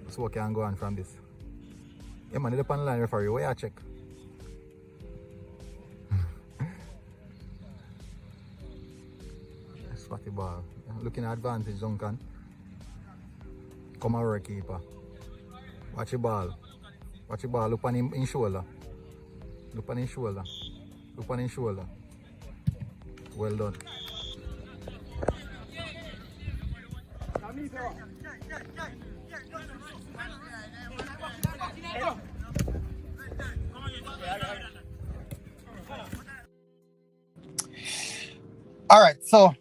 So what can go on from this? Yeah man, the panel line referee, where you check? Spotty ball. Looking at advantage, Duncan. Come over, keeper. Watch the ball. Watch the ball. Look on him in shoulder. Look on his shoulder. Look on his shoulder. Well done. All right, so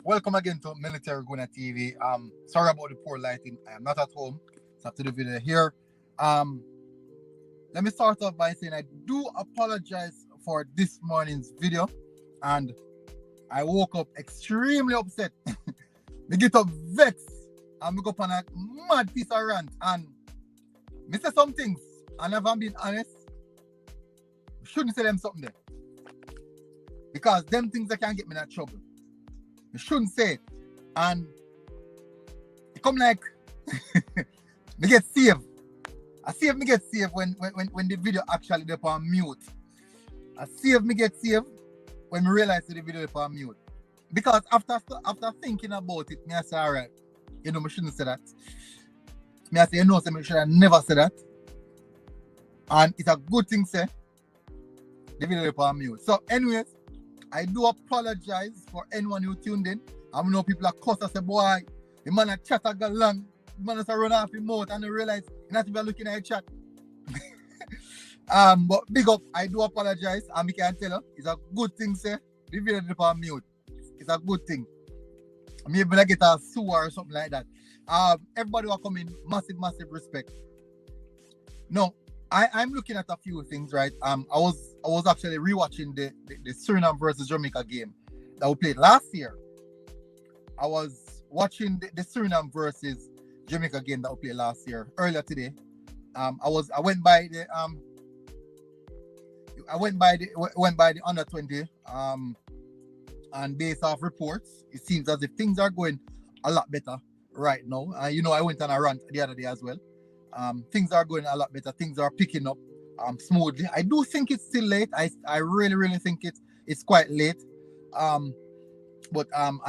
welcome again to Military Guna TV. Sorry about the poor lighting. I am not at home, so I have to do the video here. Let me start off by saying I do apologize for this morning's video, and I woke up extremely upset. Me get up vexed and me go up on a mad piece of rant, and me say some things, and if I'm being honest, shouldn't say them something there. Because them things that can get me in that trouble. You shouldn't say it. And it come like me get saved. I see if me get saved when the video actually is on mute. I see if me get saved when me realize the video is on mute. Because after thinking about it, me I say, alright, you know, me shouldn't say that. Me I say, you know, so me should have never said that. And it's a good thing, say, the video is on mute. So anyways, I do apologize for anyone who tuned in. I know people are cuss and say, boy, the man a chat a go long, the man a run off his mouth and they realize you're not even looking at your chat. But big up, I do apologize. And I can tell you, it's a good thing, sir. The video is on mute. It's a good thing. Maybe I get a sewer or something like that. Everybody will come in, massive respect. No, I'm looking at a few things, right? I was actually rewatching the Suriname versus Jamaica game that we played last year. I was watching the Suriname versus Jamaica game that we played last year earlier today. I went by the under 20 and based off reports, it seems as if things are going a lot better right now. You know, I went on a rant the other day as well. Things are going a lot better. Things are picking up smoothly. I do think it's still late. I really think it's quite late. But I'm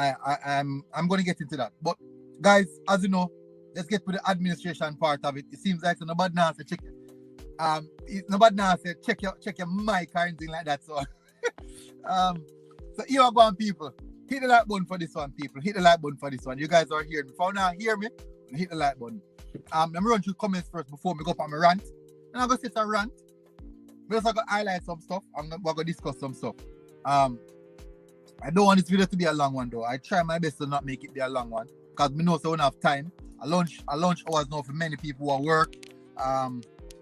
going to get into that. But guys, as you know, let's get to the administration part of it. It seems like nobody now say check your mic or anything like that. So so here are going, people. Hit the like button for this one, people. Hit the like button for this one. You guys are here. If you now hear me, hit the like button. Let me run through comments first before we go up on my rant. And I'm going to say some rant. We're also going to highlight some stuff. We're going to discuss some stuff. I don't want this video to be a long one though. I try my best to not make it be a long one. Because we know so we don't have time. I launch hours now for many people who are work.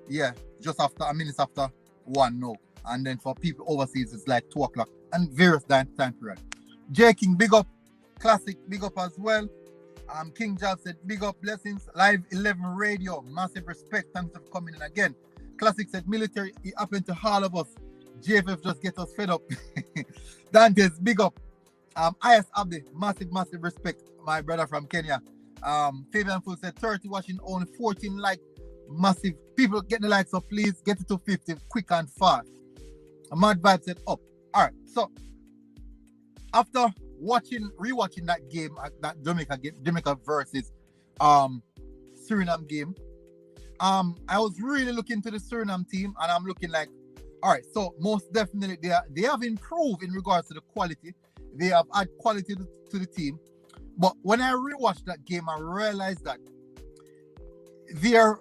Yeah, just after a minute after 1 now. And then for people overseas, it's like 2 o'clock. And various time period. J King, big up. Classic, big up as well. King Job said, big up, blessings. Live 11 radio, massive respect. Thanks for coming in again. Classic said, military, it happened to all of us. JFF just get us fed up. Dante's, big up. IS Abdi, massive respect. My brother from Kenya. Fabian Full said, 30 watching, only 14 like. Massive. People get the likes, so please get it to 50 quick and fast. Mad Vibe said, up. All right, so after rewatching that game, that Jamaica versus Suriname game, I was really looking to the Suriname team, and I'm looking like, all right, so most definitely they have improved in regards to the quality. They have added quality to the team. But when I rewatched that game, I realized that there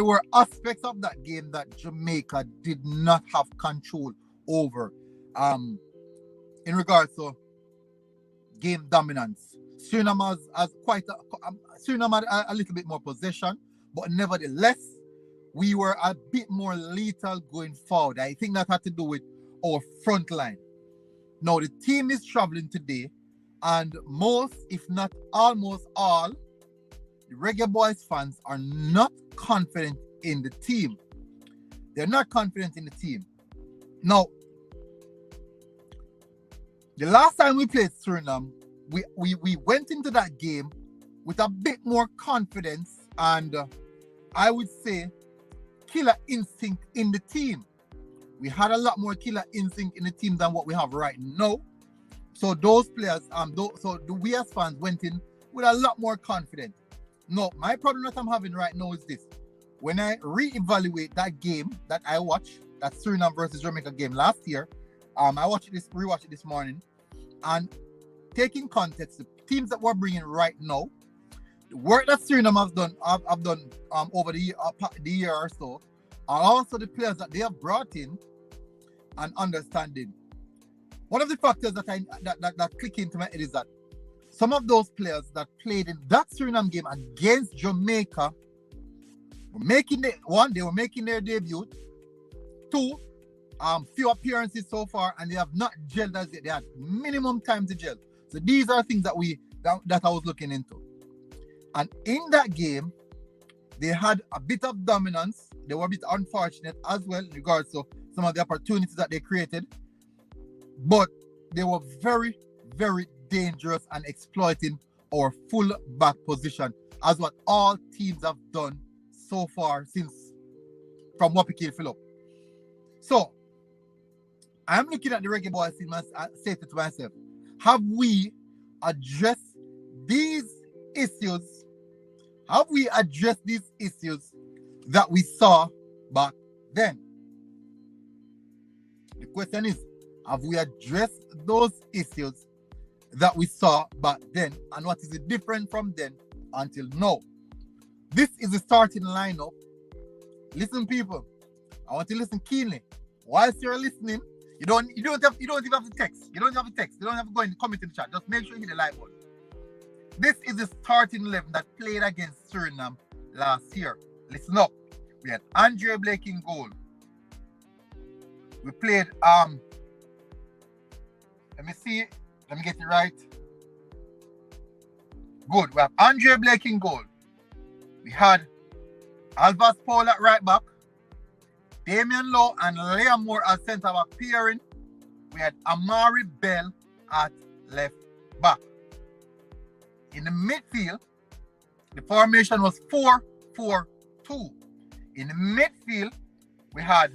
were aspects of that game that Jamaica did not have control over. In regards to game dominance, Suriname has Suriname had a little bit more possession, but nevertheless, we were a bit more lethal going forward. I think that had to do with our front line. Now, the team is traveling today, and most, if not almost all, the Reggae Boyz fans are not confident in the team. They're not confident in the team. Now, the last time we played Suriname, we went into that game with a bit more confidence and I would say killer instinct in the team. We had a lot more killer instinct in the team than what we have right now. So those players, we as fans went in with a lot more confidence. No, my problem that I'm having right now is this. When I reevaluate that game that I watched, that Suriname versus Jamaica game last year, I rewatched it this morning, and taking context, the teams that we're bringing right now, the work that Suriname have done over the year or so, are also the players that they have brought in and understanding. One of the factors that click into my head is that some of those players that played in that Suriname game against Jamaica were making their debut. Two, few appearances so far, and they have not gelled as yet. They had minimum time to gel. So these are things that I was looking into. And in that game, they had a bit of dominance. They were a bit unfortunate as well in regards to some of the opportunities that they created. But they were very, very dangerous and exploiting our full back position, as what all teams have done so far from Wapiki Philip. So, I'm looking at the Reggae Boyz team and say to myself, have we addressed these issues? Have we addressed these issues that we saw back then? The question is, have we addressed those issues that we saw back then? And what is it different from then until now? This is the starting lineup. Listen, people. I want you to listen keenly. Whilst you're listening, you don't even have to text. You don't have to text. You don't have to go in the comment in the chat. Just make sure you hit the like button. This is the starting 11 that played against Suriname last year. Listen up. We had Andre Blake in goal. We played let me see. Let me get it right. Good. We have Andre Blake in goal. We had Alvas Paul at right back. Damian Lowe and Liam Moore as centre back pairing. We had Amari Bell at left back. In the midfield, the formation was 4-4-2. In the midfield, we had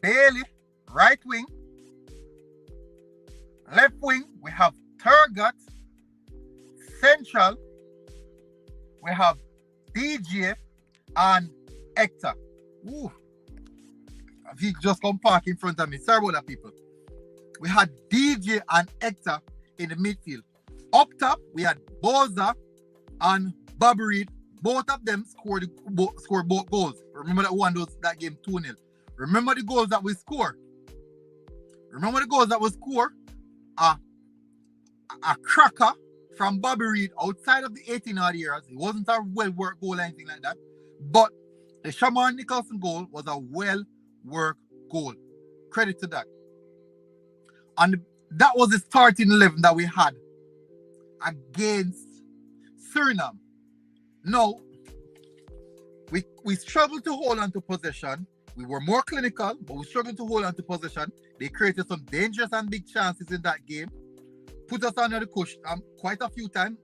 Bailey, right wing. Left wing, we have Turgot. Central, we have DJ and Hector. Ooh. He just come park in front of me. Sorry about that, people. We had DJ and Hector in the midfield. Up top, we had Boza and Bobby Reed. Both of them scored both goals. Remember that one that game 2-0. Remember the goals that we scored. A cracker from Bobby Reed outside of the 18-odd years. It wasn't a well-worked goal or anything like that. But the Shaman Nicholson goal was a well-worked goal. Credit to that. And that was the starting 11 that we had against Suriname. Now, we struggled to hold on to possession. We were more clinical, but we struggled to hold on to possession. They created some dangerous and big chances in that game. Put us under the push quite a few times.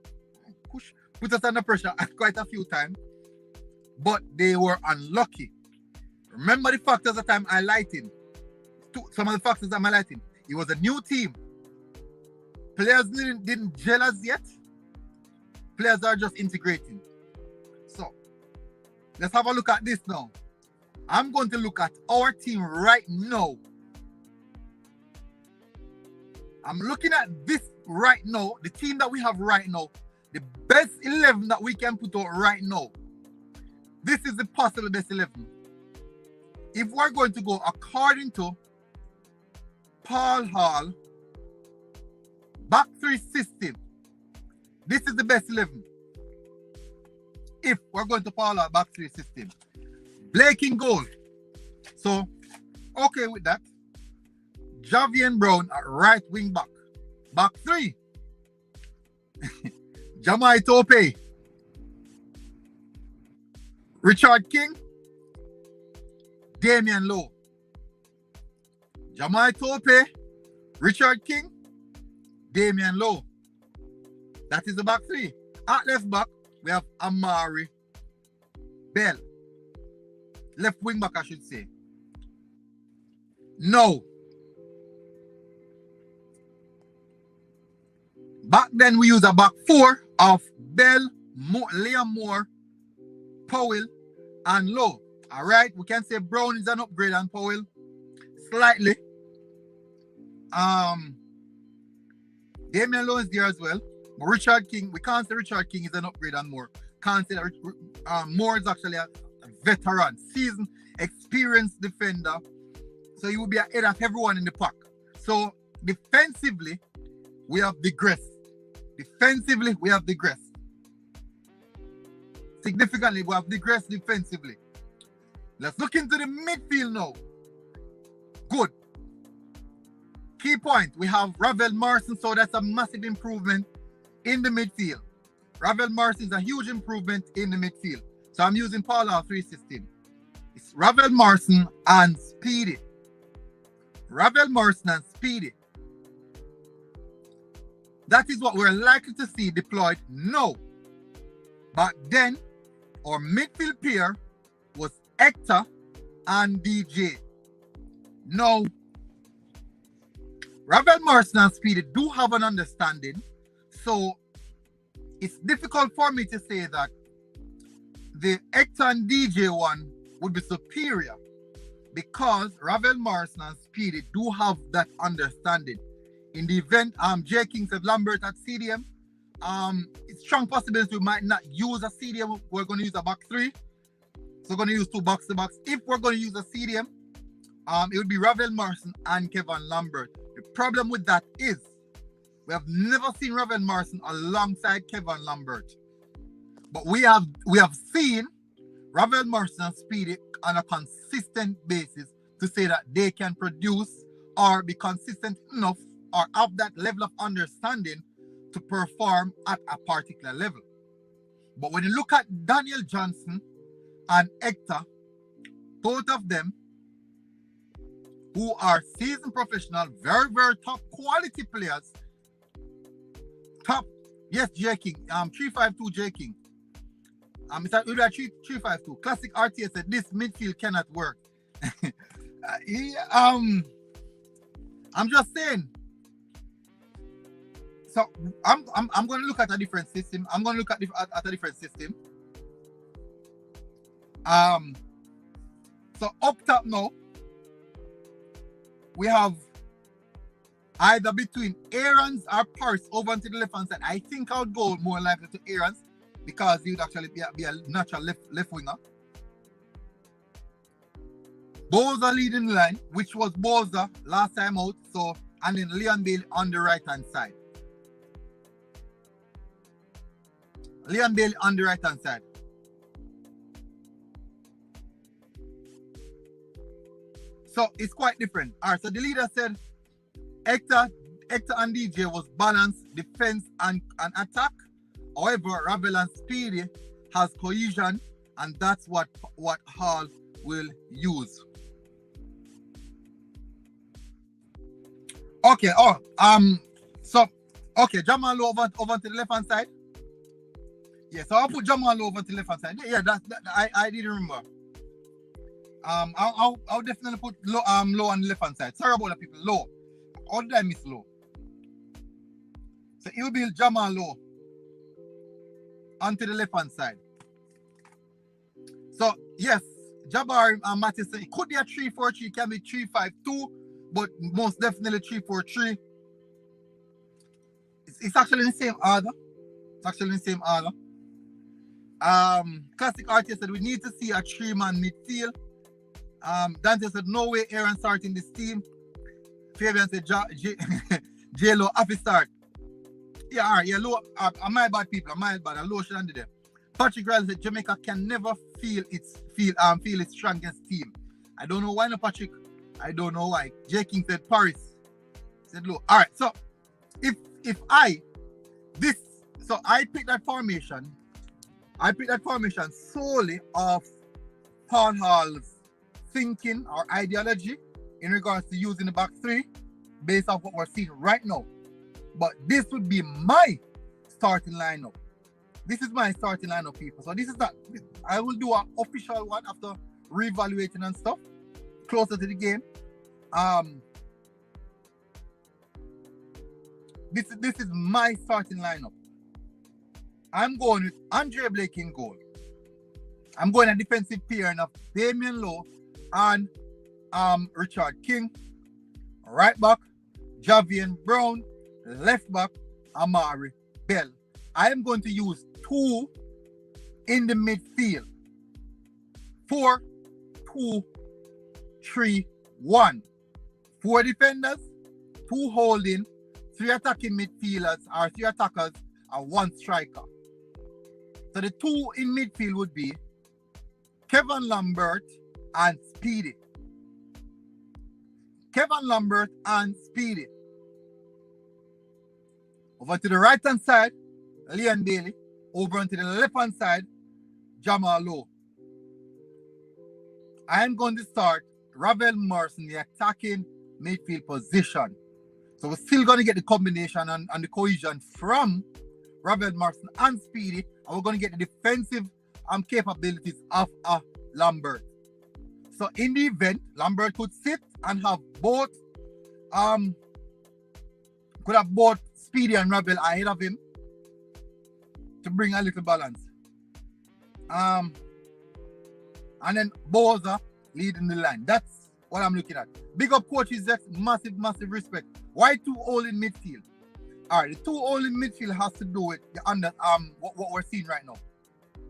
Put us under pressure quite a few times. But they were unlucky. Remember the factors that I'm highlighting. Some of the factors I'm highlighting. It was a new team. Players didn't gel as yet. Players are just integrating. So, let's have a look at this now. I'm going to look at our team right now. I'm looking at this right now, the team that we have right now, the best 11 that we can put out right now. This is the possible best 11. If we're going to go according to Paul Hall back three system, this is the best 11. If we're going to Paul Hall back three system. Blake in goal. So, okay with that. Javian Brown at right wing back. Back three. Jamai Tope. Richard King. Damian Lowe. Jamai Tope. Richard King. Damian Lowe. That is the back three. At left back, we have Amari, Bell. Left wing back, I should say. No. Back then, we use a back four of Bell, Liam Moore, Powell, and Lowe. All right, we can say Brown is an upgrade on Powell. Slightly. Damian Lowe is there as well. But Richard King, we can't say Richard King is an upgrade on Moore. Can't say that Moore is actually a veteran, seasoned, experienced defender. So he will be ahead of everyone in the pack. So defensively, we have digressed. Defensively, we have digressed. Significantly, we have digressed defensively. Let's look into the midfield now. Good. Key point, we have Ravel Morrison, so that's a massive improvement in the midfield. Ravel Morrison is a huge improvement in the midfield. So I'm using Paula 3 system. It's Ravel Morrison and Speedy. Ravel Morrison and Speedy. That is what we're likely to see deployed now. But then, our midfield pair was Hector and DJ. Now, Ravel Morrison and Speedy do have an understanding, so it's difficult for me to say that the Hector and DJ one would be superior because Ravel Morrison and Speedy do have that understanding. In the event J. King said Lambert at CDM, it's strong possibility we might not use a CDM. We're going to use a back three. So we're going to use two box to box. If we're going to use a CDM, it would be Ravel Morrison and Kevin Lambert. The problem with that is we have never seen Ravel Morrison alongside Kevin Lambert. But we have seen Ravel Morrison and Speedy on a consistent basis to say that they can produce or be consistent enough or have that level of understanding to perform at a particular level. But when you look at Daniel Johnson and Hector, both of them who are seasoned professional, very, very top quality players. Top, yes, J King, 352 J King. It's a 352. Classic RTS said this midfield cannot work. I'm just saying. So I'm going to look at a different system. I'm going to look at a different system. So up top now, we have either between Aaron's or Paris over onto the left hand side. I think I would go more likely to Aaron's because he would actually be a natural left winger. Boza leading the line, which was Boza last time out. So, and then Leon Bailey on the right hand side. Leon Bailey on the right hand side. So it's quite different. All right, so the leader said Hector and DJ was balanced defense and attack. However, Ravel and Speedy has cohesion, and that's what Hall will use. Okay, Jamal Lowe over to the left hand side. Yeah, so I'll put Jamal Lowe over to the left hand side. Yeah, I didn't remember. I'll definitely put Low on the left hand side. Sorry about the people. Low. How did I miss Low? So it will be Jamal Lowe onto the left hand side. So yes, Jabbar and Mattis, it could be a 3-4-3, it can be 3-5-2, but most definitely 3-4-3. It's actually in the same order. Classic artist said we need to see a 3-man midfield. Dante said no way Aaron starting this team. Fabian said J-Lo happy start. Yeah, all right, yeah, Low, my bad people, my bad, Low should under them. Patrick Riley said Jamaica can never feel its strongest team. I don't know why, no, Patrick. I don't know why. J King said Paris. Said Low. All right, so I picked that formation. I picked that formation solely of Paul Hall's thinking or ideology in regards to using the back three based off what we're seeing right now. But this would be my starting lineup. This is my starting lineup, people. So this is not. I will do an official one after reevaluating and stuff closer to the game. This is my starting lineup. I'm going with Andre Blake in goal. I'm going a defensive pairing of Damian Lowe and Richard King. Right back, Javian Brown. Left back, Amari Bell. I am going to use 2 in the midfield. 4, 2, 3, 1. 4 defenders, 2 holding, 3 attacking midfielders, or 3 attackers, and 1 striker. So the 2 in midfield would be Kevin Lambert and Speedy. Kevin Lambert and Speedy. Over to the right hand side, Leon Bailey. Over onto the left hand side, Jamal Lowe. I am going to start Ravel Morrison, the attacking midfield position. So we're still going to get the combination and the cohesion from Ravel Morrison and Speedy, and we're going to get the defensive capabilities of Lambert. So in the event, Lambert could sit and have both Speedy and Ravel ahead of him to bring a little balance. And then Boza leading the line. That's what I'm looking at. Big up coaches, that's massive respect. Why 2 all in midfield? Alright, the 2 all in midfield has to do with the what we're seeing right now.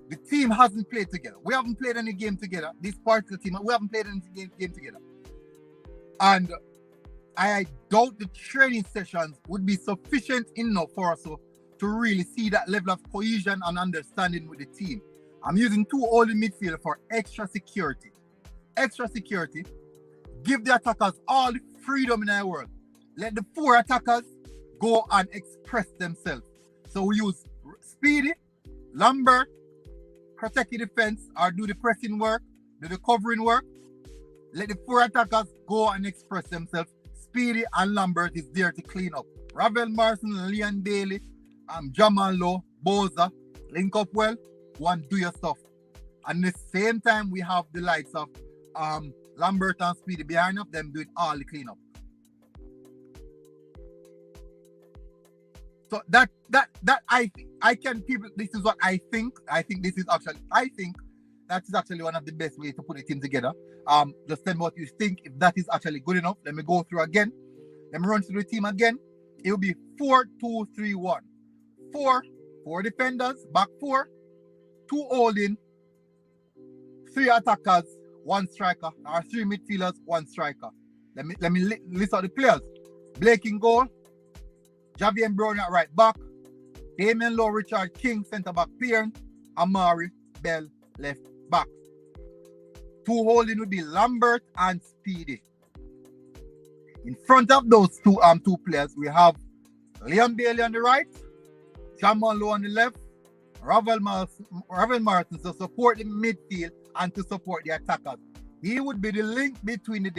The team hasn't played together. We haven't played any game together. This particular team, we haven't played any game together. And I doubt the training sessions would be sufficient enough for us to really see that level of cohesion and understanding with the team. I'm using 2 all in midfield for extra security. Extra security. Give the attackers all the freedom in the world. Let the 4 attackers go and express themselves. So we use Speedy, Lambert, protect the defense or do the pressing work, do the covering work. Let the 4 attackers go and express themselves. Speedy and Lambert is there to clean up. Ravel Morrison, Leon Bailey, Jamal Lowe, Boza, link up well, do your stuff. And at the same time, we have the likes of Lambert and Speedy behind of them doing all the cleanup. So that I can people. This is what I think. I think that is actually one of the best ways to put a team together. Just tell me what you think. If that is actually good enough, let me go through again. Let me run through the team again. It will be 4-2-3-1. 4 defenders, back 4, 2 holding, 3 attackers, 1 striker, or 3 midfielders, 1 striker. Let me list out the players. Blake in goal, Javian Brown at right back, Damian Lowe, Richard King, centre back pairing, Amari Bell, left back. 2 holding would be Lambert and Speedy. In front of those two players, we have Leon Bailey on the right, Jamal Lowe on the left, Ravel Martin to support the midfield and to support the attackers. He would be the link between the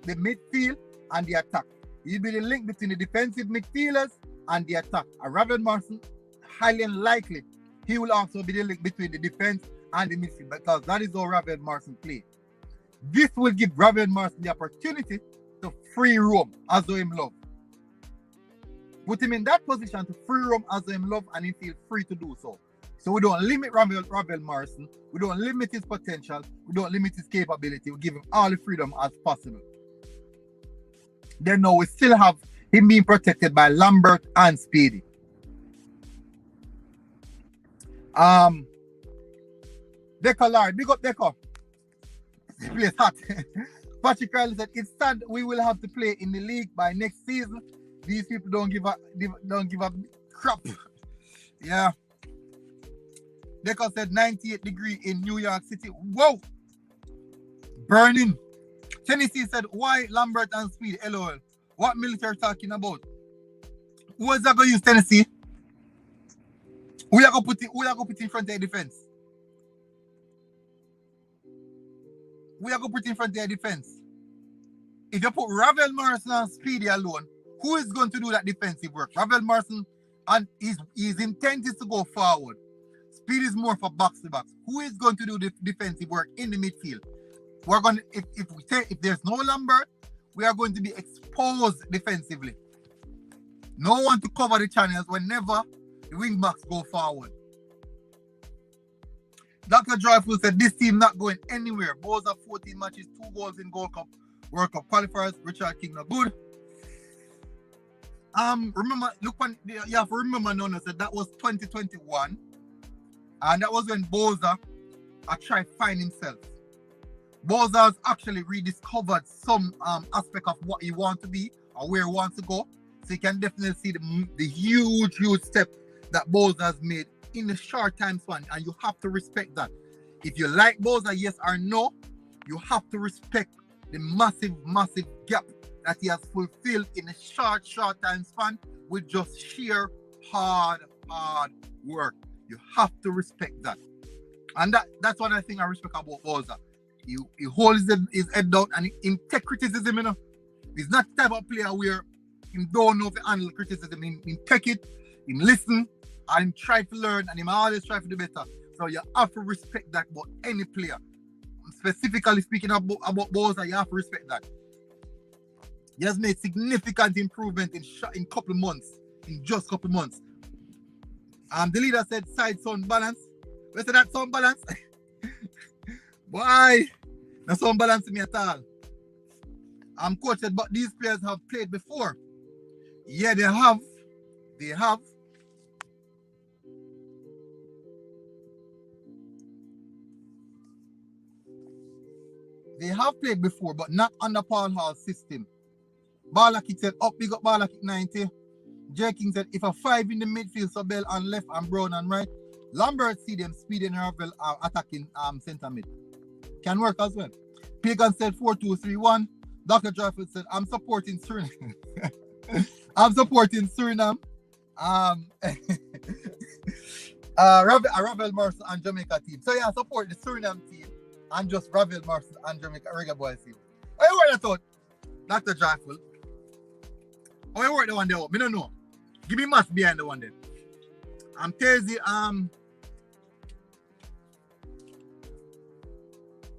midfield and the attack. He'll be the link between the defensive midfielders and the attack. And Ravel Martin, highly unlikely, he will also be the link between the defense and the midfield, because that is how Ravel Martin plays. This will give Ravel Martin the opportunity to free roam as though him love. Put him in that position to free roam as though him love, and he feel free to do so. So we don't limit Ravel Martin, we don't limit his potential, we don't limit his capability, we give him all the freedom as possible. Then now we still have him being protected by Lambert and Speedy. Deco Lard, big up Deco. This place hot. Patrick Riley said, instead we will have to play in the league by next season. These people don't give a crap. Yeah. Deco said 98 degree in New York City. Whoa! Burning. Tennessee said, why Lambert and Speed? LOL. What military talking about? Who is that going to use Tennessee? Who are going to put in front of their defense? We are going to put in front of their defense. If you put Ravel Morrison and Speedy alone, who is going to do that defensive work? Ravel Morrison and his intent is to go forward. Speed is more for box to box. Who is going to do the defensive work in the midfield? We're going to, if there's no Lambert, we are going to be exposed defensively. No one to cover the channels whenever the wing backs go forward. Dr. Joyful said this team not going anywhere. Boys have 14 matches, 2 goals in Gold Cup, World Cup qualifiers. Richard King not good. Remember, look when you have to remember now, said that was 2021, and that was when Boza tried to find himself. Boza has actually rediscovered some aspect of what he wants to be or where he wants to go. So you can definitely see the huge step that Boza has made in a short time span, and you have to respect that. If you like Boza, yes or no, you have to respect the massive gap that he has fulfilled in a short time span with just sheer hard work. You have to respect that. And that's one of the things I respect about Boza. He holds his head down and him take criticism, you know. He's not the type of player where he don't know if he handle criticism. He take it, he listen, and he try to learn, and he always try to do better. So you have to respect that about any player. Specifically speaking about Boza, you have to respect that. He has made significant improvement in couple months, in just couple months. The leader said side sound balance. Where's that sound balance? Boy, no sound balance to me at all. Coach said, but these players have played before. Yeah, they have. They have. They have played before, but not under Paul Hall's system. Balakik said, big up Balakik 90. J King said, if a 5 in the midfield, so Bell on left and Brown on right. Lambert see them speeding Ravel attacking center mid. Can work as well. Pagan said 4-2-3-1. Dr. Joyful said, I'm supporting Suriname. I'm supporting Suriname. Ravel Mercer and Jamaica team. So yeah, support the Suriname team and just Ravel Mercer and Jamaica Reggae Boyz team. I work that out, Dr. Joyful. I work the one there out. I don't know. Give me math behind the one there. I'm Thursday.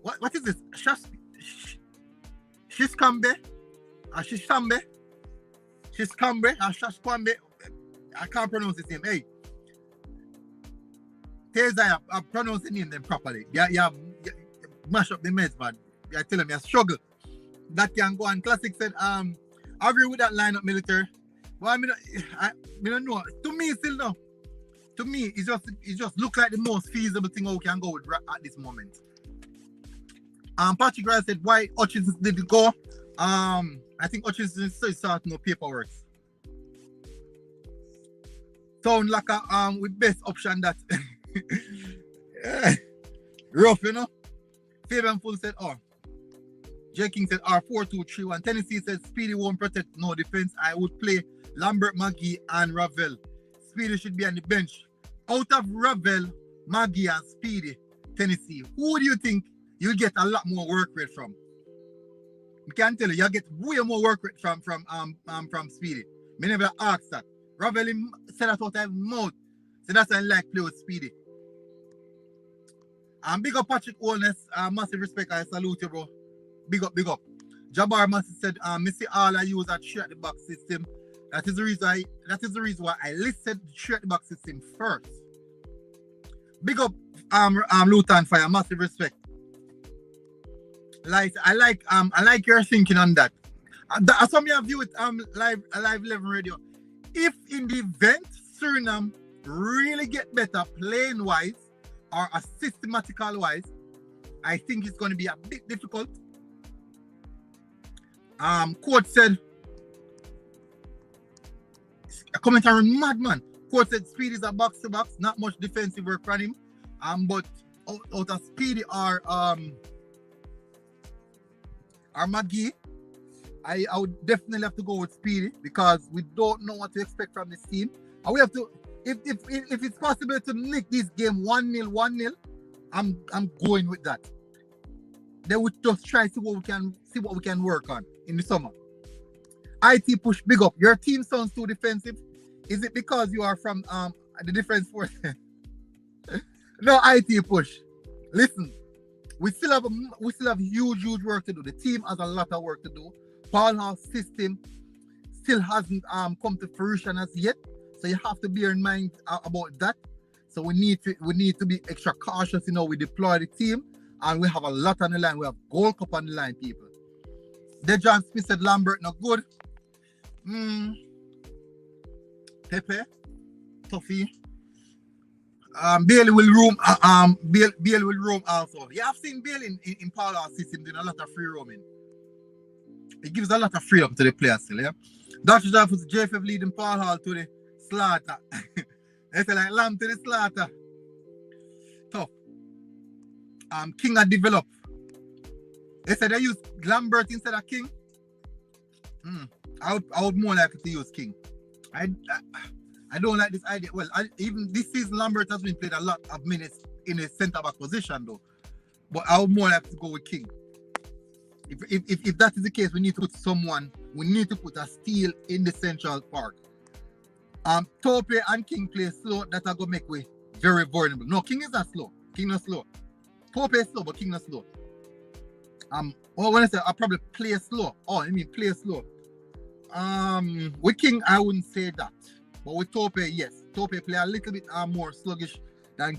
What is this? Shiskambe? Shishambe? Shiskambe? Shashkwambe? I can't pronounce his name. Hey. Thursday, I pronounce the name them properly. You mash up the meds, man. I tell him you struggle. That can go on. Classic said, I agree with that lineup, military. But I don't know. To me, still no. To me, it just look like the most feasible thing we can go with at this moment. Patrick Rice said, why Hutchinson didn't go? I think Hutchinson is still starting no paperwork. Sound like a with best option that rough, you know. Fabian Full said, J King said, 4-2-3-1. Tennessee said, Speedy won't protect no defense. I would play Lambert, Maggie, and Ravel. Speedy should be on the bench. Out of Ravel, Maggie, and Speedy, Tennessee, who do you think you'll get a lot more work rate from? I can tell you, you'll get way more work rate from Speedy. I never asked that. Ravel said that out of his mouth. So that's why I like play with Speedy. Big up Patrick Oldness. Massive respect. I salute you, bro. Big up, big up. Jabbar Massive said, Missy all I use a 3 at the back system. That is the reason why I listed the 3 at the back system first. Big up Luton Fire, massive respect. I like your thinking on that. That's what I view it live 11 radio. If in the event Suriname really get better playing wise or a systematical wise, I think it's going to be a bit difficult. Coach said, a commentary madman. Coach said Speedy is a box to box, not much defensive work from him. But out of Speedy or Maggie, I would definitely have to go with Speedy because we don't know what to expect from this team. And we have to, if it's possible to nick this game 1-0, I'm going with that. They would just try to see what we can work on in the summer. IT push, big up. Your team sounds too defensive. Is it because you are from the defense force? No IT push. Listen, we still have huge work to do. The team has a lot of work to do. Paul Hall's system still hasn't come to fruition as yet. So you have to bear in mind about that. So we need to be extra cautious, we deploy the team, and we have a lot on the line. We have Gold Cup on the line, people. Dejan Smith said Lambert not good. Pepe, Tuffy. Bailey will roam. Bailey will roam also. Yeah, I've seen Bailey in Paula's system doing a lot of free roaming. It gives a lot of freedom to the players still, yeah. Dr. Jeff was JFF leading Paul Hall to the slaughter. They say like lamb to the slaughter. Tough. King had developed. They said they use Lambert instead of King. I would more likely to use King. I don't like this idea. Well, even this season Lambert has been played a lot of minutes in a centre back position though. But I would more like to go with King. If that is the case, we need to put someone. We need to put a steel in the central park. Tope and King play slow. That are gonna make way very vulnerable. No, King is not slow. King not slow. Tope is slow, but King not slow. Well, when I say I probably play slow. Oh, I mean play slow. With King, I wouldn't say that. But with Tope, yes. Tope play a little bit more sluggish than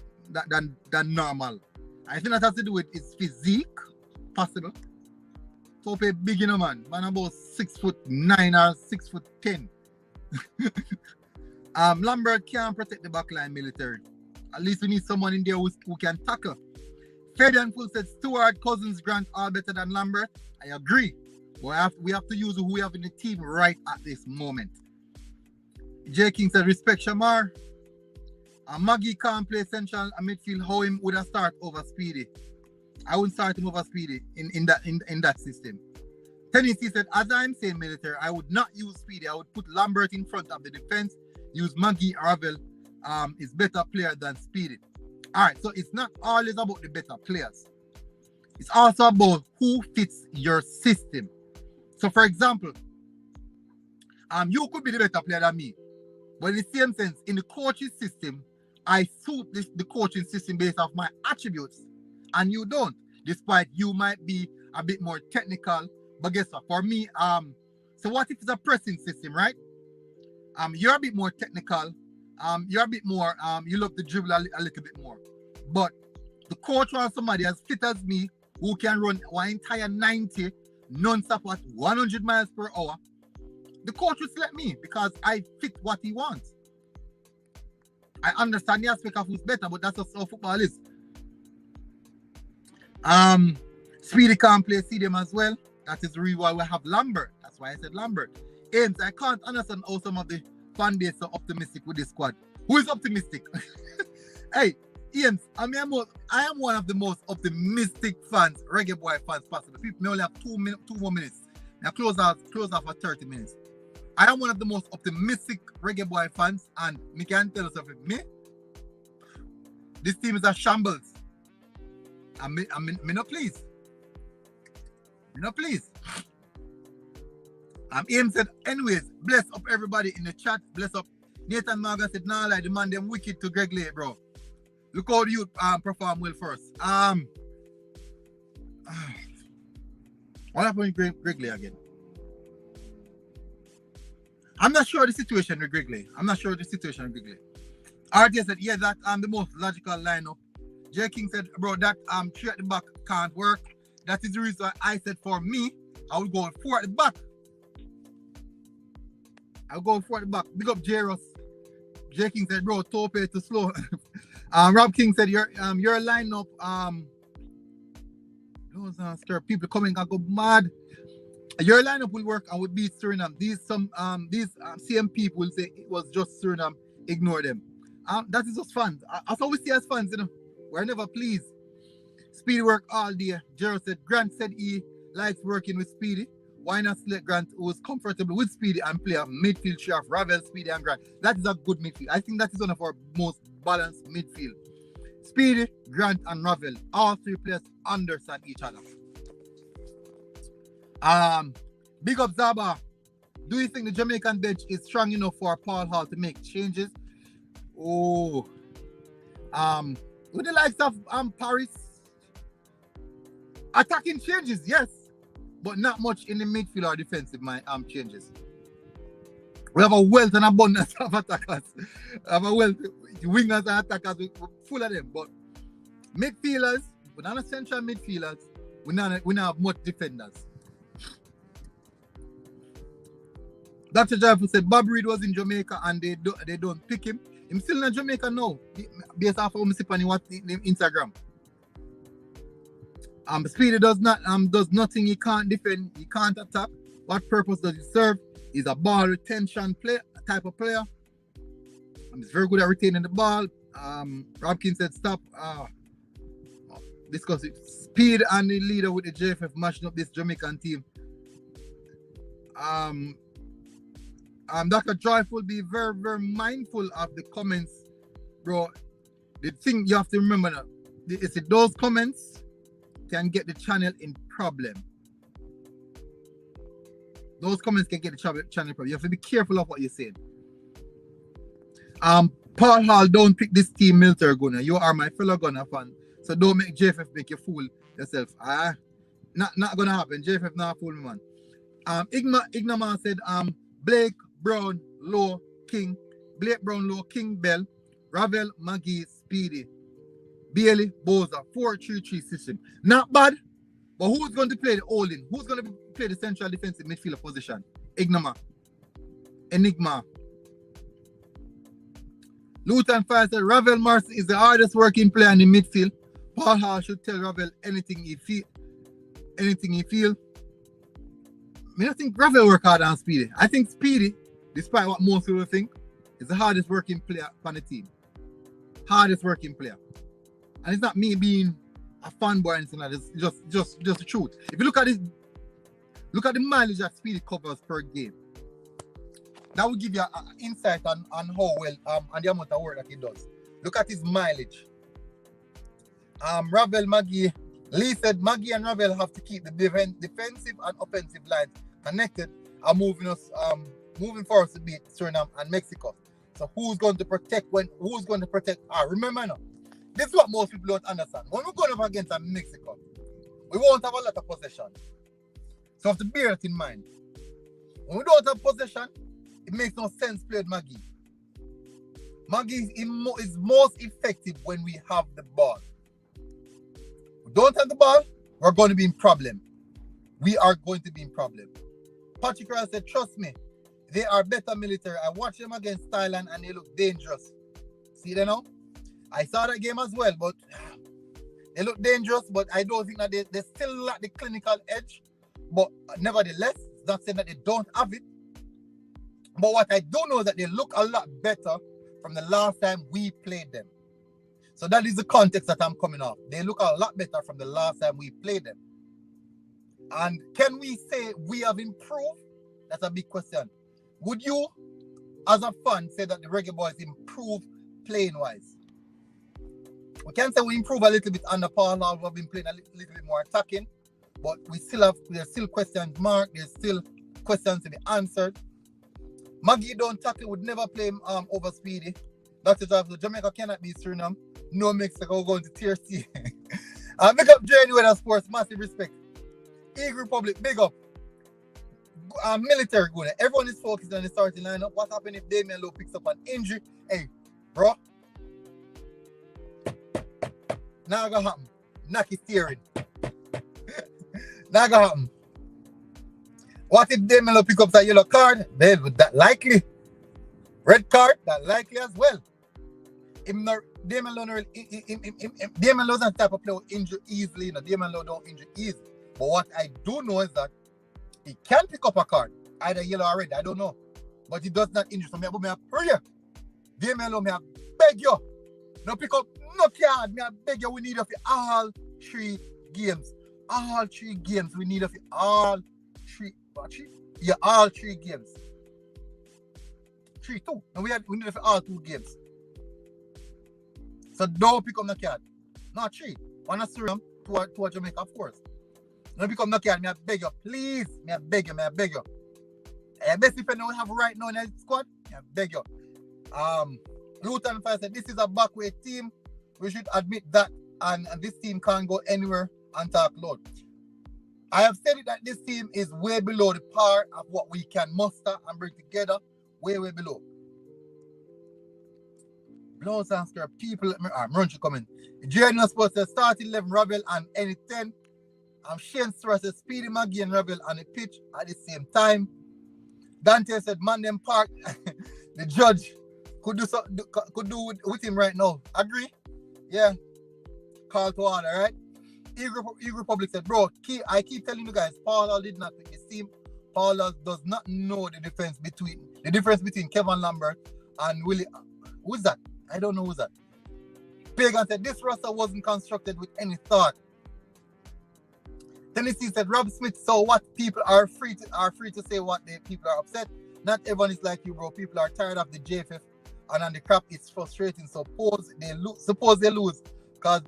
normal. I think that has to do with his physique, possible. Tope big, man. Man about 6'9" or 6'10". Lambert can't protect the backline military. At least we need someone in there who can tackle. Ferdinand Full said Stewart, Cousins, Grant all better than Lambert. I agree. But we have to use who we have in the team right at this moment. J. King said respect Shamar. Maggie can't play central midfield. How him would have start over Speedy? I wouldn't start him over Speedy in that system. Tennessee said, as I'm saying military, I would not use Speedy. I would put Lambert in front of the defense. Use Maggie Ravel. Is better player than Speedy. Alright, so it's not always about the better players. It's also about who fits your system. So for example, you could be the better player than me. But in the same sense, in the coaching system, I suit the coaching system based off my attributes. And you don't. Despite you might be a bit more technical. But guess what? For me, so what if it's a pressing system, right? You're a bit more technical. You're a bit more, you love to dribble a little bit more. But the coach wants somebody as fit as me who can run one entire 90 non-stop at 100 miles per hour. The coach will select me because I fit what he wants. I understand the aspect of who's better, but that's just how football is. Speedy can't play CDM as well. That is the reason why we have Lambert. That's why I said Lambert. Ames, I can't understand how some of the fan base are optimistic with this squad. Who is optimistic? Hey, Ames, I am one of the most optimistic fans, Reggae Boy fans possible. People may only have 2 more minutes. Now close off for 30 minutes. I am one of the most optimistic Reggae Boy fans, and me can tell you something. This team is a shambles. I'm not pleased. Me not pleased. Aim said, anyways, bless up everybody in the chat. Bless up. Nathan Morgan said, nah, like the man them wicked to Greg Lay, bro. Look how you perform well first. What happened with Greg Lay again? I'm not sure the situation with Greg Lay. RJ said, yeah, that's the most logical lineup. J. King said, bro, that 3 at the back can't work. That is the reason why I said for me, I would go 4 at the back. I'll go 4 at the back. Big up Jairus. J. King said, bro, Tope too slow. Rob King said, your lineup, those people coming and go mad. Your lineup will work and will beat Suriname. These CM people will say it was just Suriname. Ignore them. That is just fans. That's how we see as fans, We're never pleased. Speedy work all day. Gerald said, Grant said he likes working with Speedy. Why not select Grant, who is comfortable with Speedy and play a midfield share of Ravel, Speedy, and Grant? That is a good midfield. I think that is one of our most balanced midfield. Speedy, Grant, and Ravel. All 3 players understand each other. Big up Zaba. Do you think the Jamaican bench is strong enough for Paul Hall to make changes? Oh, with the likes of Paris, attacking changes, yes, but not much in the midfield or defensive changes. We have a wealth and abundance of attackers. We have a wealth wingers and attackers. We're full of them. But midfielders, we're not central midfielders. We not have much defenders. Dr. Jaffa said Bob Reed was in Jamaica and they don't pick him. He's still in Jamaica now. Based off of him on Instagram. Speedy does nothing. He can't defend. He can't attack. What purpose does he serve? He's a ball retention type of player. He's very good at retaining the ball. Robkin said stop discussing Speed and the leader with the JFF mashing up this Jamaican team. Dr. Joyful, be very, very mindful of the comments, bro. The thing you have to remember now is that those comments can get the channel in problem. Those comments can get the channel in problem. You have to be careful of what you're saying. Paul Hall, don't pick this team military gunner. You are my fellow gunner fan. So don't make JFF make you fool yourself. Not gonna happen. JFF not fool me, man. Ignaman said Blake, Brown, Low, King, Blake Brown, Low, King, Bell, Ravel, Maggie, Speedy, Bailey, Boza, 4-3-3 system. Not bad, but who's going to play the holding? Who's going to play the central defensive midfielder position? Enigma. Luton Fire said Ravel Marcy is the hardest working player in the midfield. Paul Hall should tell Ravel anything he feel. I don't think Ravel work hard on Speedy. I think Speedy, despite what most people think, is the hardest working player on the team. Hardest working player. And it's not me being a fanboy or anything like that. It's just the truth. If you look at this, look at the mileage that Speedy covers per game. That will give you an insight on how well and the amount of work that he does. Look at his mileage. Ravel, Maggie, Lee said Maggie and Ravel have to keep the defensive and offensive lines connected and moving for us to beat Suriname and Mexico. So who's going to protect remember now, this is what most people don't understand. When we're going up against Mexico, we won't have a lot of possession. So you have to bear it in mind. When we don't have possession, it makes no sense playing Maggie. Maggie is most effective when we have the ball. We don't have the ball, we're going to be in problem. We are going to be in problem. Patrick Ryan said, trust me, they are better military. I watched them against Thailand and they look dangerous. See them now? I saw that game as well, but they look dangerous, but I don't think that they still lack the clinical edge. But nevertheless, it's not saying that they don't have it. But what I do know is that they look a lot better from the last time we played them. So that is the context that I'm coming off. They look a lot better from the last time we played them. And can we say we have improved? That's a big question. Would you, as a fan, say that the Reggae Boyz improved playing-wise? We can say we improve a little bit under Paul Hall. We've been playing a little bit more attacking. But there's still questions marked. There's still questions to be answered. Maggie don't tackle, would never play him over Speedy. Dr. Jaffa, Jamaica cannot be Suriname. No Mexico going to tier C. Big up Journey Weather Sports, massive respect. Eagle Republic, big up. Military good. Everyone is focused on the starting lineup. What happens if Damian Lowe picks up an injury? Hey, bro. Now gonna happen. Knock his steering. Now gonna happen. What if Damian Lowe picks up that yellow card? Then with that likely. Red card, that likely as well. Damian Lowe doesn't type of player who injure easily. You know, Damian Lowe don't injure easily. But what I do know is that he can pick up a card, either yellow or red, I don't know. But he does not injure. So I pray you. Damian Lowe, I beg you. No pick up no card. I beg you, we need of you all 3 games. All 3 games. We need of you all 3. Yeah, all 3 games. 3, 2. And we need of you all 2 games. So don't pick up no card. Not 3. 1 at Suriname, 2 at Jamaica, of course. Don't pick up no card. I beg you, please. I beg you. Best defender we have right now in the squad. Yeah, beg you. Luton Fire said this is a backweight team. We should admit that, and this team can't go anywhere and talk loud. I have said it that this team is way below the par of what we can muster and bring together. Way below. Blows and scare people. Runchi coming. Jordan Sports says start 11 Ravel and any 10. Shane Stewart says Speedy Maggie and Ravel on the pitch at the same time. Dante said man them park. The judge could do with him right now. Agree? Yeah. Call to order, right? Eagle Republic said, bro, I keep telling you guys, Paula did not pick this team. Paula does not know the difference between Kevin Lambert and Willie. Who's that? I don't know who's that. Pagan said this roster wasn't constructed with any thought. Tennessee said Rob Smith, so what? People are free to say what people are upset. Not everyone is like you, bro. People are tired of the JFF and on the crap. It's frustrating. Suppose they lose because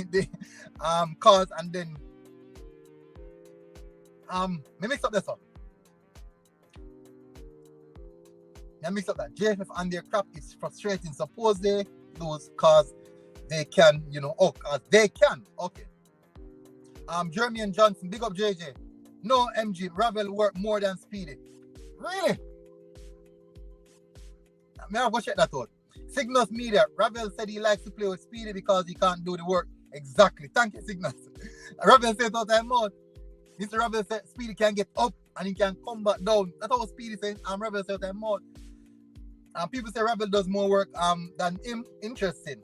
they cause and then let me mix up this one. Let me mix up that JFF and their crap is frustrating. Suppose they lose cause they can, cause they can. Okay. Jeremy and Johnson, big up JJ. No, MG, Ravel work more than Speedy. Really? May I go check that out? Cygnus Media, Ravel said he likes to play with Speedy because he can't do the work. Exactly. Thank you, Cygnus. Ravel said all time out. Mr. Ravel said Speedy can get up and he can come back down. That's what Speedy said. Ravel said all time out. People say Ravel does more work than him. Interesting.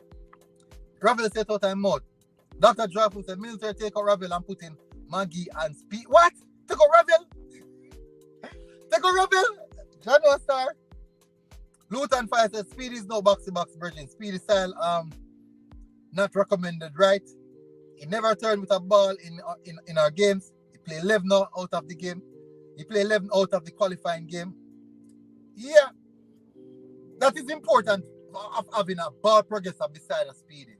Ravel said all time out. Dr. Dreyfus said, Minister, take out Ravel and put in Maggie and Speed. What? Take out Ravel? Take out Ravel? John Star. Luton Fire says, Speed is no box-to-box virgin. Speed style, not recommended, right? He never turned with a ball in our games. He played 11 out of the game. He played 11 out of the qualifying game. Yeah. That is important of having a ball progressor beside a Speedy.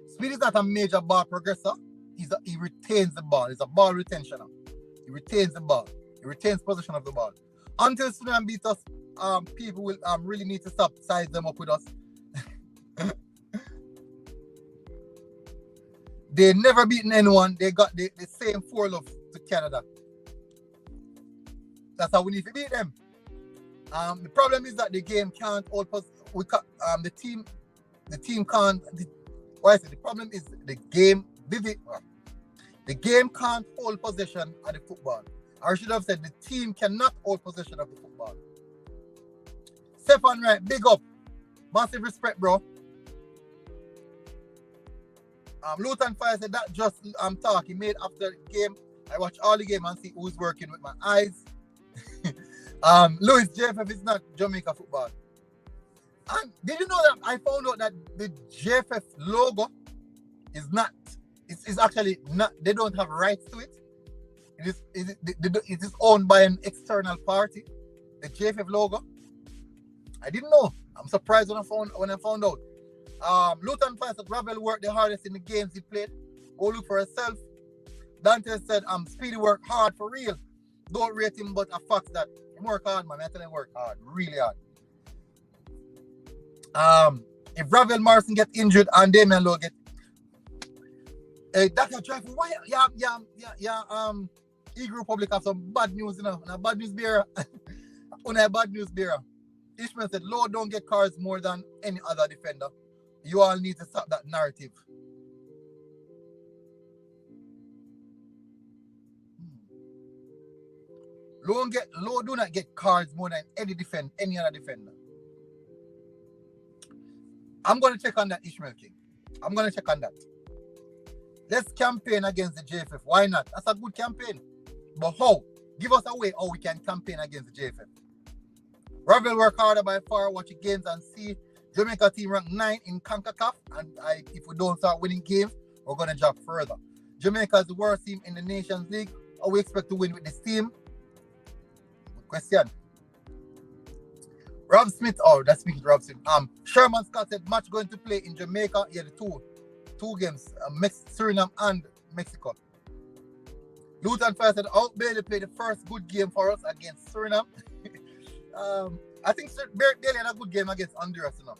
Speed is not a major ball progressor. He retains the ball. He's a ball retentioner. He retains the ball. He retains possession of the ball. Until Suriname beat us, people will really need to stop size them up with us. They never beaten anyone. They got the same 4 love to Canada. That's how we need to beat them. The problem is that the game can't hold the team can't. The problem is the game. The game can't hold possession of the football. I should have said the team cannot hold possession of the football. Stefan Wright, big up. Massive respect, bro. Luton Fire said that just talk he made after the game. I watch all the game and see who's working with my eyes. Louis, JFF is not Jamaica football. And did you know that I found out that the JFF logo is not, it's actually not, they don't have rights to it. It is owned by an external party, the JFF logo. I didn't know. I'm surprised when I found out. Luton Fire said Ravel worked the hardest in the games he played. Go look for yourself. Dante said Speedy work hard for real. Don't rate him, but a fact that he work hard, man. I tell him work hard, really hard. If Ravel Morrison get injured and Damian Lowe get Dr. Dreyfus, why Eagle Republic have some bad news, bad news bearer. Bad news bearer. Ishmael said Lowe don't get cards more than any other defender. You all need to stop that narrative. Lowe do not get cards more than any other defender. I'm going to check on that, Ishmael King. I'm going to check on that. Let's campaign against the JFF. Why not? That's a good campaign. But how? Give us a way how we can campaign against the JFF. Ravel work harder by far, watch the games and see Jamaica team ranked 9 in Concacaf. And if we don't start winning games, we're going to drop further. Jamaica is the worst team in the Nations League. How we expect to win with this team? Good question. Rob Smith, that's speaking to Rob Smith. Sherman Scott said match going to play in Jamaica. Yeah, the two games, Suriname and Mexico. Luton Fire said, Out Bailey played the first good game for us against Suriname. I think Bailey had a good game against Honduras, you know.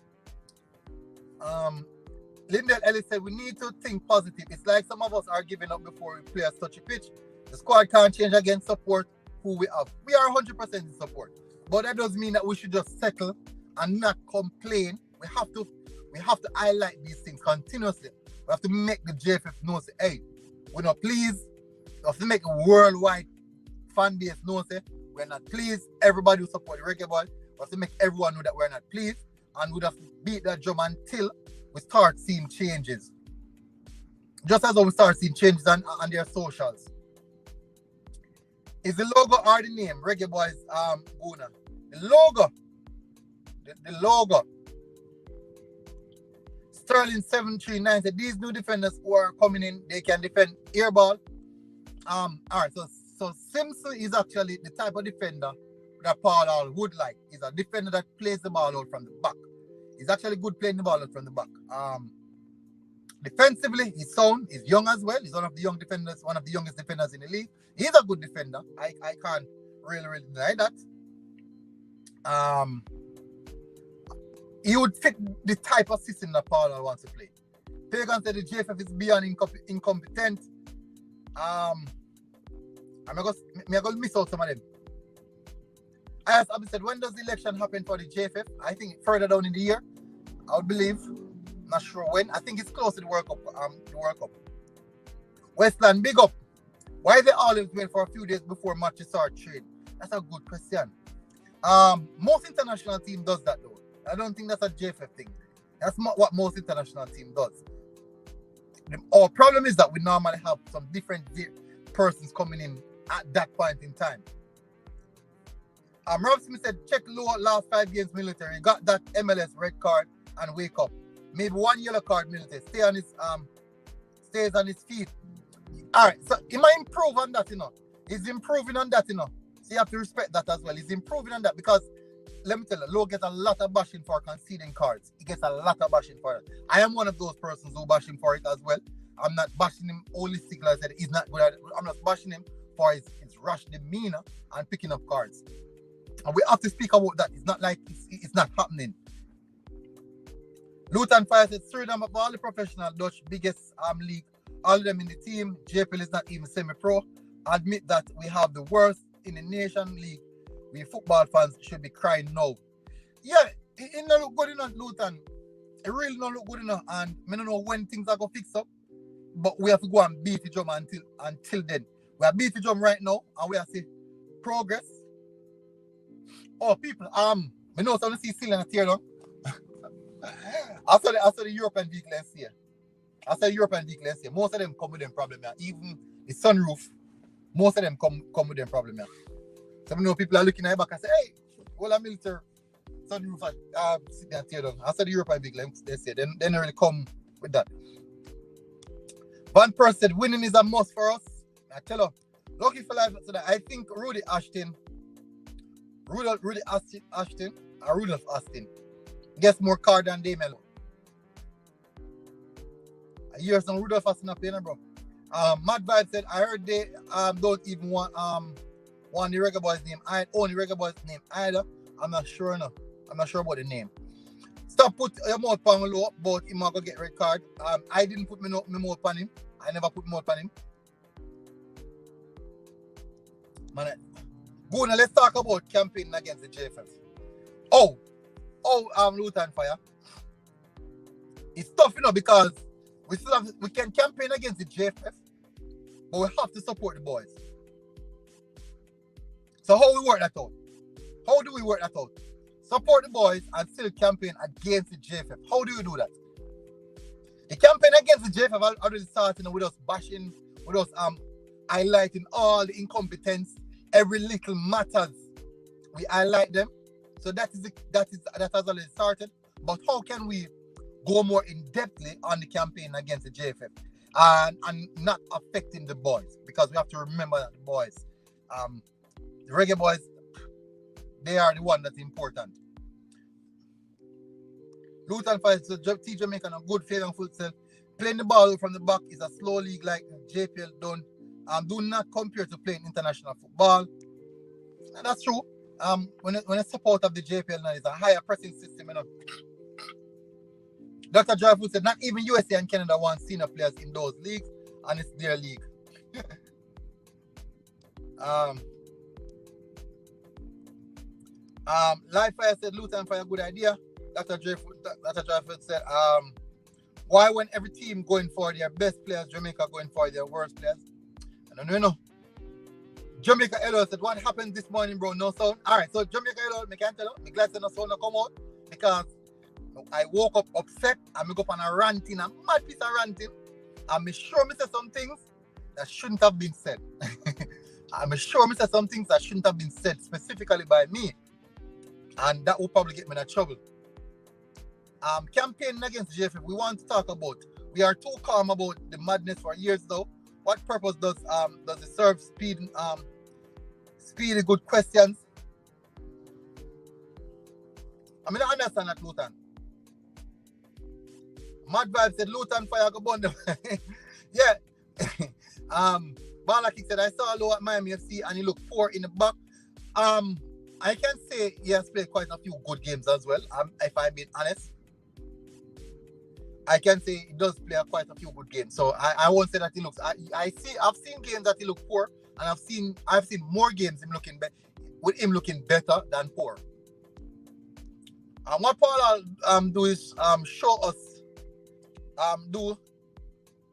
Lindell Ellis said, we need to think positive. It's like some of us are giving up before we play a touch a pitch. The squad can't change against support who we have. We are 100% in support. But that doesn't mean that we should just settle and not complain. We have to highlight these things continuously. We have to make the JFF know, say, hey, we're not pleased. We have to make a worldwide fan base know, say, we're not pleased. Everybody who support the Reggae Boyz, we have to make everyone know that we're not pleased. And we'd have to beat that drum until we start seeing changes. Just as we start seeing changes on their socials. Is the logo or the name? Reggae Boyz, Guna. The logo. The logo. Sterling 739 said these new defenders who are coming in, they can defend air ball. Alright, so Simpson is actually the type of defender that Paul Hall would like. He's a defender that plays the ball out from the back. He's actually good playing the ball out from the back. Defensively, he's sound, he's young as well. He's one of the young defenders, one of the youngest defenders in the league. He's a good defender. I can't really deny that. He would fit the type of system that Paul wants to play. Pagan said the JFF is beyond incompetent. I'm going to miss out some of them. As Abby said, when does the election happen for the JFF? I think further down in the year, I would believe. Not sure when. I think it's close to the World Cup. Westland, big up. Why they always wait for a few days before matches start trade? That's a good question. Most international team does that though. I don't think that's a JFF thing. That's not what most international team does. Our problem is that we normally have some different persons coming in at that point in time. Rob Smith said, check low last 5 games military. Got that MLS red card and wake up. Maybe 1 yellow card military. Stays on his feet. Alright, so he might improve on that, you know. He's improving on that, you know. So you have to respect that as well. He's improving on that because let me tell you, Low gets a lot of bashing for conceding cards. He gets a lot of bashing for it. I am one of those persons who bash him for it as well. I'm not bashing him holistically. I said he's not good at it. I'm not bashing him for his rash demeanor and picking up cards. And we have to speak about that. It's not like it's not happening. Luton Fire said Suriname of all the professional Dutch biggest league, all of them in the team. JPL is not even semi-pro. Admit that we have the worst in the nation league. We football fans should be crying now. Yeah, it don't look good enough, Luton. It really don't look good enough. And I don't know when things are going to fix up. But we have to go and beat the drum until then. We are beating the drum right now and we are seeing progress. Oh, people, I know some see ceiling tear down. I saw the European vehicle here. Most of them come with them problem here. Even the sunroof, most of them come with them problem here. So I know people are looking at back and say, hey, well, a military sunroof sit there and tear down. I saw the European vehicle they say. Then they really come with that. Van Persie said winning is a must for us. I tell you, lucky for life today. I think Rudolph Austin gets more card than Damien. I hear some Rudolph Austin up here, bro. Mad Vibe said, I heard they don't even want the Reggae Boyz name. I own the Reggae Boyz name either. I'm not sure enough. I'm not sure about the name. Stop put your mouth on low, but he might go get red card. I didn't put my mouth on him. I never put my mouth on him. Man, go now, let's talk about campaigning against the JFF. Luton Fire. It's tough, you know, because we can campaign against the JFF, but we have to support the boys. So how we work that out? How do we work that out? Support the boys and still campaign against the JFF. How do you do that? The campaign against the JFF already started with us bashing, with us highlighting all the incompetence, every little matters. We highlight them. So that has already started. But how can we go more in-depthly on the campaign against the JFF and not affecting the boys? Because we have to remember that the boys, the Reggae Boyz, they are the one that's important. Luton Fire says T Jamaica a good fair and full self. Playing the ball from the back is a slow league like JPL done do not compare to playing international football. And that's true. When I step out of the JPL now, it's a higher pressing system, you know. Dr. Joyful said not even USA and Canada want senior players in those leagues, and it's their league. Live Fire said Luton Fire, good idea. Dr. Joyful said, why when every team going for their best players, Jamaica going for their worst players? I don't know. Jamaica Elo said, what happened this morning, bro? No sound. Alright, so Jamaica Elo, I can't tell you, I'm glad no sound come out because I woke up upset and I go up on a ranting, a mad piece of ranting. I'm sure I said some things that shouldn't have been said. I'm sure I said some things that shouldn't have been said specifically by me. And that will probably get me in trouble. Campaigning against the JFF, we want to talk about. We are too calm about the madness for years though. What purpose does it serve? Speedy good questions. I mean, I understand that, Luton. Mad Vibe said Luton Fire go burn them. Yeah. Balaki said I saw low at Miami FC and he looked poor in the back. I can say he has played quite a few good games as well. If I'm being honest, I can say he does play quite a few good games. So I won't say that he looks. I've seen games that he look poor, and I've seen more games with him looking better than poor. And what Paul do is show us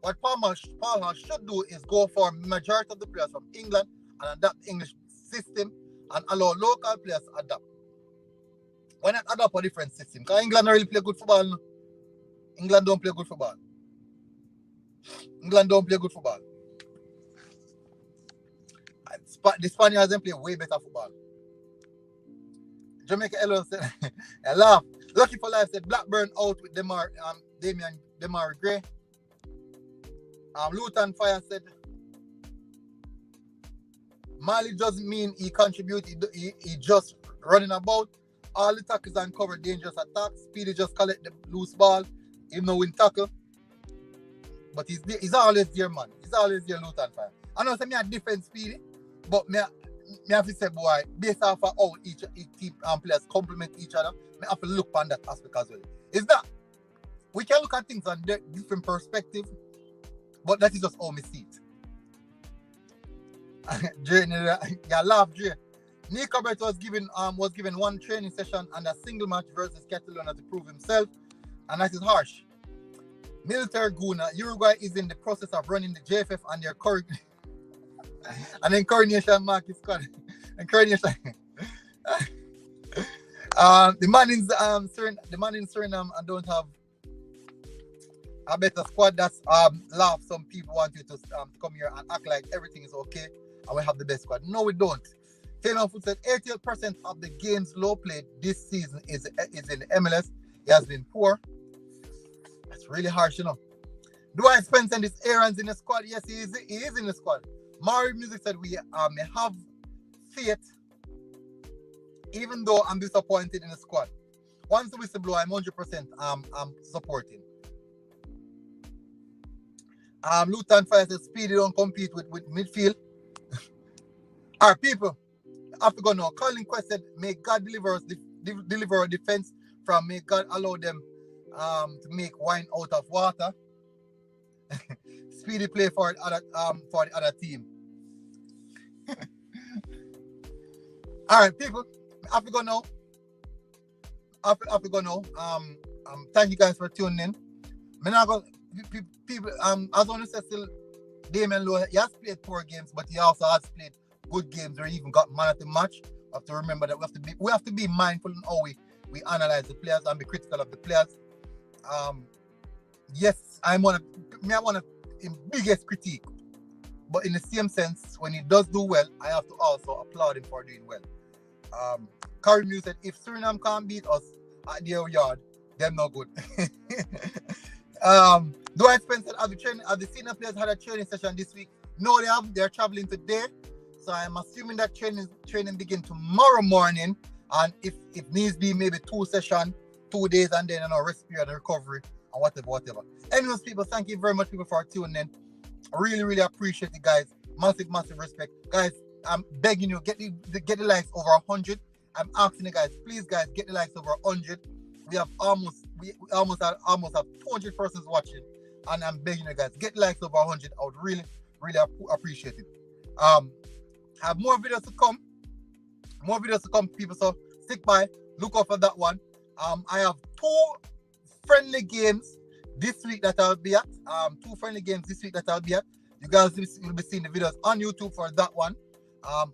what Paul should do is go for majority of the players from England and adapt the English system and allow local players to adapt. Why not adapt a different system? Because England don't really play good football. No? England don't play good football. The Spaniards play way better football. Jamaica Elo said, I laugh. Lucky for Life said Blackburn out with Demar Gray. Luton Fire said Mali doesn't mean he contributed, he just running about. All the tackles and cover dangerous attacks. Speedy just collect the loose ball. Even though win tackle. But he's always there, man. He's always there, Luton Fire. I know some defense Speedy, but me have to say, boy, based off of how each team players complement each other, me have to look on that aspect as well. It's that we can look at things on different perspective, but that is just how me see it. Dre, yeah, laugh, Dre. Nico Brett was given one training session and a single match versus Catalona to prove himself, and that is harsh. Military Guna, Uruguay is in the process of running the JFF and their and then coronation mark is called coronation. The man in Suriname and don't have a better squad. That's laugh. Some people want you to come here and act like everything is okay and we have the best squad. No, we don't. Taylor Foot said 88% of the games Low played this season is in the MLS. He has been poor. That's really harsh, you know. Dwight Spencer and his errands in the squad. Yes, he is in the squad. Mario Music said we may have faith, even though I'm disappointed in the squad. Once the whistle blow, I'm 100% I'm supporting. Luton Fire said Speedy don't compete with midfield. Our people have to go now. Colin Quest said, may God deliver a defense from, may God allow them to make wine out of water. Speedy play for the other team. All right, people, I have to go now. Thank you guys for tuning in. People, as I said, still Damien Lowe, he has played poor games, but he also has played good games or even got man of the match. We have to remember that we have to be mindful in how we analyze the players and be critical of the players. Yes, I want the biggest critique, but in the same sense, when he does do well, I have to also applaud him for doing well. Karim News said, if Suriname can't beat us at their yard, they're not good. Dwight Spencer, have the senior players had a training session this week? No, they have. They're traveling today, so I'm assuming that training begin tomorrow morning, and if it needs be, maybe 2 sessions, 2 days, and then rest period and recovery and whatever. Anyways, people, thank you very much, people, for tuning in. I really, really appreciate it, guys. Massive, massive respect. Guys, I'm begging you, get the likes over 100. I'm asking you guys, please guys, get the likes over 100. We almost have 200 persons watching. And I'm begging you guys, get the likes over 100. I would really, really appreciate it. Have more videos to come. More videos to come, people. So stick by. Look out for that one. I have 2 friendly games this week that I'll be at. 2 friendly games this week that I'll be at. You guys will be seeing the videos on YouTube for that one.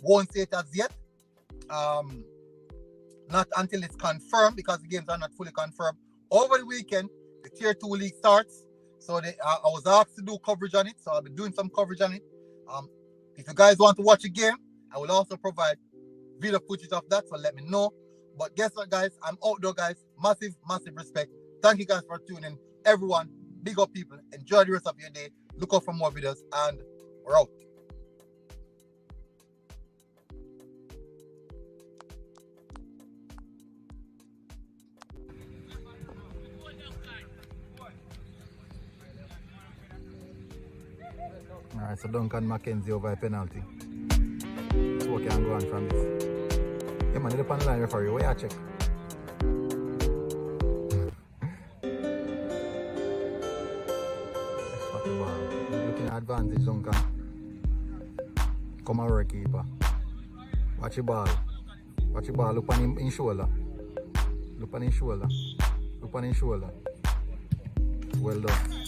Won't say it as yet. Not until it's confirmed, because the games are not fully confirmed. Over the weekend, the Tier 2 league starts. So I was asked to do coverage on it. So I'll be doing some coverage on it. If you guys want to watch a game, I will also provide video footage of that. So let me know. But guess what, guys? I'm out there, guys. Massive, massive respect. Thank you guys for tuning in. Everyone, big up people. Enjoy the rest of your day. Look out for more videos. And we're out. All right, so Duncan Mackenzie over a penalty. So what can go on from this? Yeah, man, the panel line referee, where you check? Fuck the ball. Looking at advantage, Duncan. Come over, keeper. Watch the ball. Watch the ball. Look on him in shoulder. Look on his shoulder. Look on his shoulder. Well done.